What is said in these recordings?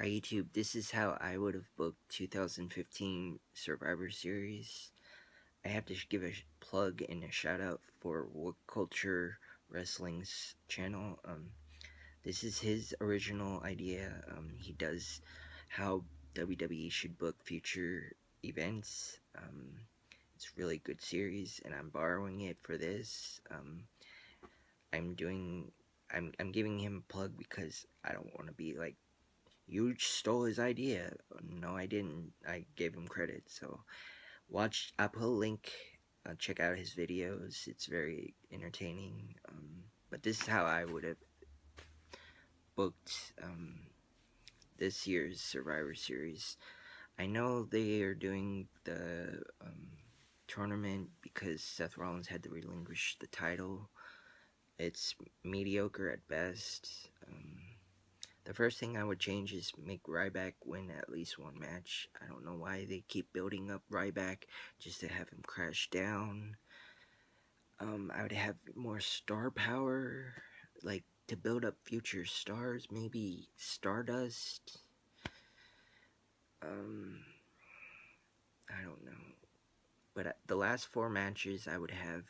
Hi YouTube, this is how I would have booked 2015 Survivor Series. I have to give a plug and a shout out for What Culture Wrestling's channel. This is his original idea. He does how WWE should book future events. It's a really good series, and I'm borrowing it for this. I'm doing. I'm giving him a plug because I don't want to be like, you stole his idea. No, I didn't. I gave him credit. So watch. I'll put a link. Check out his videos. It's very entertaining. But this is how I would have booked this year's Survivor Series. I know they are doing the tournament because Seth Rollins had to relinquish the title. It's mediocre at best. The first thing I would change is make Ryback win at least one match. I don't know why they keep building up Ryback just to have him crash down. I would have more star power, like to build up future stars, maybe Stardust. I don't know. But the last four matches, I would have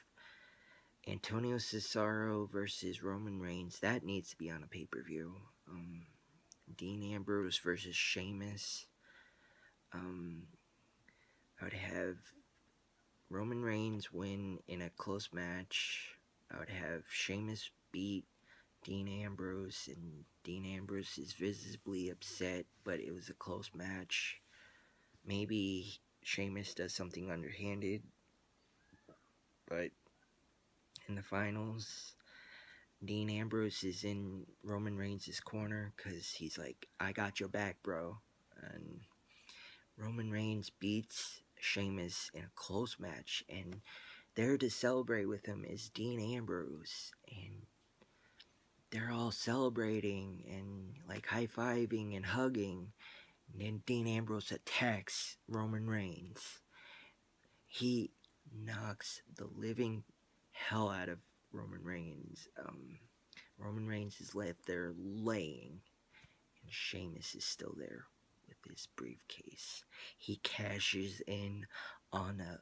Antonio Cesaro versus Roman Reigns. That needs to be on a pay-per-view. Dean Ambrose versus Sheamus. I would have Roman Reigns win in a close match. I would have Sheamus beat Dean Ambrose, and Dean Ambrose is visibly upset, but it was a close match. Maybe Sheamus does something underhanded, but in the finals, Dean Ambrose is in Roman Reigns' corner because he's like, I got your back, bro. And Roman Reigns beats Sheamus in a close match, and there to celebrate with him is Dean Ambrose, and they're all celebrating and like high-fiving and hugging, and then Dean Ambrose attacks Roman Reigns. He knocks the living hell out of Roman Reigns. Roman Reigns is left there laying, and Sheamus is still there with his briefcase. He cashes in on a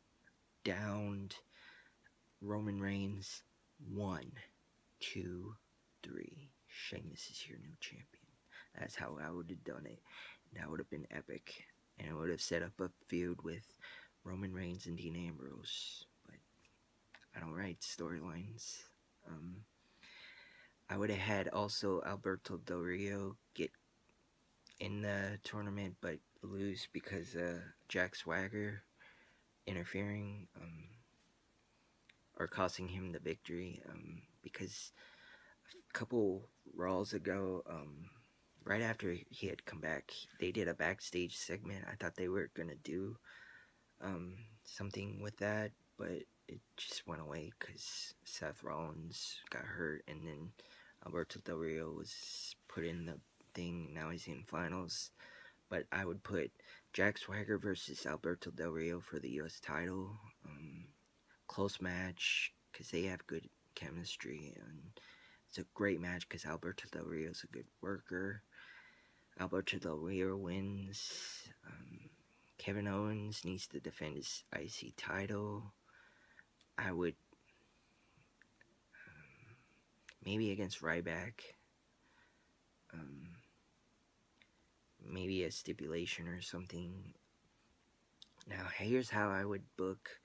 downed Roman Reigns. 1, 2, 3. Sheamus is your new champion. That's how I would have done it. That would have been epic. And it would have set up a feud with Roman Reigns and Dean Ambrose. But I don't write storylines. I would have had also Alberto Del Rio get in the tournament but lose because Jack Swagger interfering or costing him the victory because a couple Raws ago, right after he had come back, they did a backstage segment. I thought they were gonna do something with that, but it just went away because Seth Rollins got hurt, and then Alberto Del Rio was put in the thing. Now he's in finals. But I would put Jack Swagger versus Alberto Del Rio for the U.S. title. Close match because they have good chemistry, and it's a great match because Alberto Del Rio is a good worker. Alberto Del Rio wins. Kevin Owens needs to defend his IC title. I would maybe against Ryback. Maybe a stipulation or something. Now here's how I would book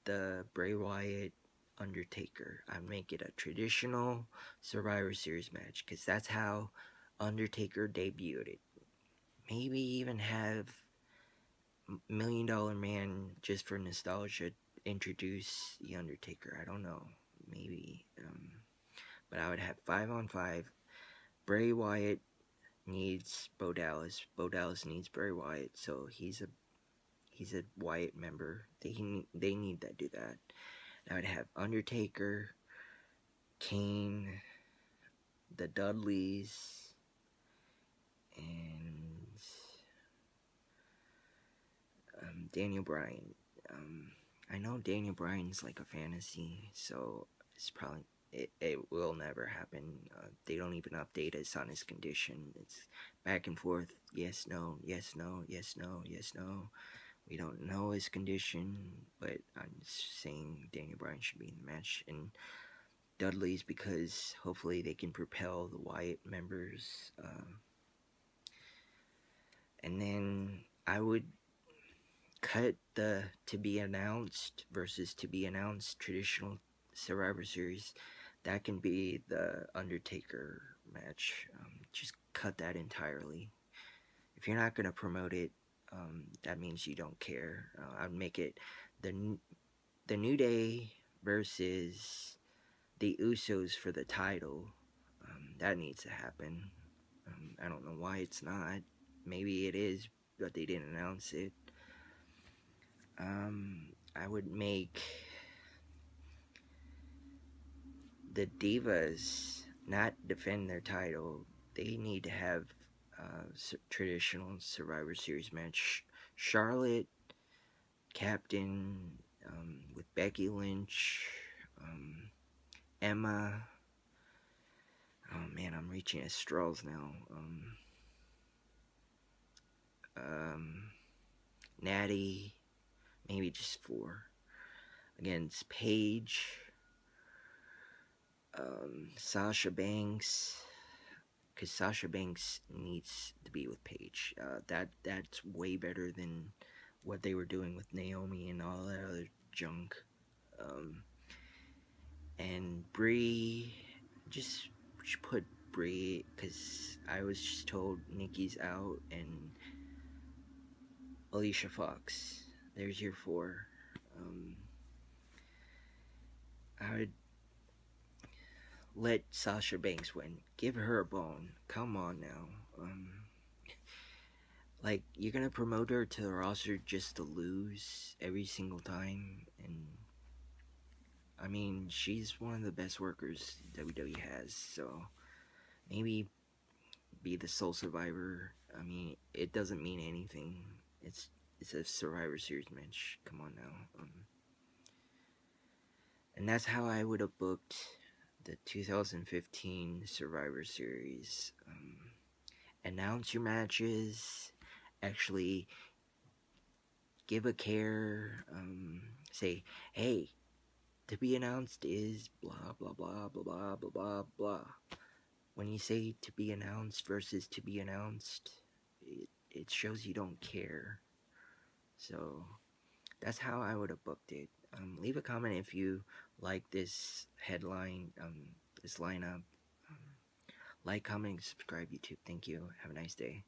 the Bray Wyatt Undertaker. I'd make it a traditional Survivor Series match because that's how Undertaker debuted it. Maybe even have $1 Million Man just for nostalgia introduce the Undertaker. I don't know. Maybe. But I would have 5-on-5. Bray Wyatt needs Bo Dallas. Bo Dallas needs Bray Wyatt, so he's a Wyatt member. They need to do that. I would have Undertaker, Kane, the Dudleys, and Daniel Bryan. I know Daniel Bryan's like a fantasy, so it will never happen. They don't even update us on his condition. It's back and forth. Yes, no, yes, no, yes, no, yes, no. We don't know his condition, but I'm saying Daniel Bryan should be in the match. And Dudley's because hopefully they can propel the Wyatt members. And then I would cut the to be announced versus to be announced traditional Survivor Series. That can be the Undertaker match. Just cut that entirely. If you're not going to promote it, that means you don't care. I'd make it the New Day versus the Usos for the title. That needs to happen. I don't know why it's not. Maybe it is, but they didn't announce it. I would make the Divas not defend their title. They need to have traditional Survivor Series match. Charlotte, Captain, with Becky Lynch, Emma. Oh man, I'm reaching at straws now. Natty, maybe just 4 against Paige, Sasha Banks, because Sasha Banks needs to be with Paige. That's way better than what they were doing with Naomi and all that other junk. And Brie, just put Brie, because I was just told Nikki's out, and Alicia Fox. There's your 4. I would let Sasha Banks win. Give her a bone. Come on now. Like, you're gonna promote her to the roster just to lose every single time, and I mean, she's one of the best workers WWE has, so maybe be the sole survivor. I mean, it doesn't mean anything. It's a Survivor Series match. Come on now. And that's how I would have booked the 2015 Survivor Series. Announce your matches. Actually give a care. Say, hey, to be announced is blah blah blah blah blah blah blah blah. When you say to be announced versus to be announced, it shows you don't care. So that's how I would have booked it. Leave a comment if you like this headline, this lineup. Like, comment, and subscribe, YouTube. Thank you. Have a nice day.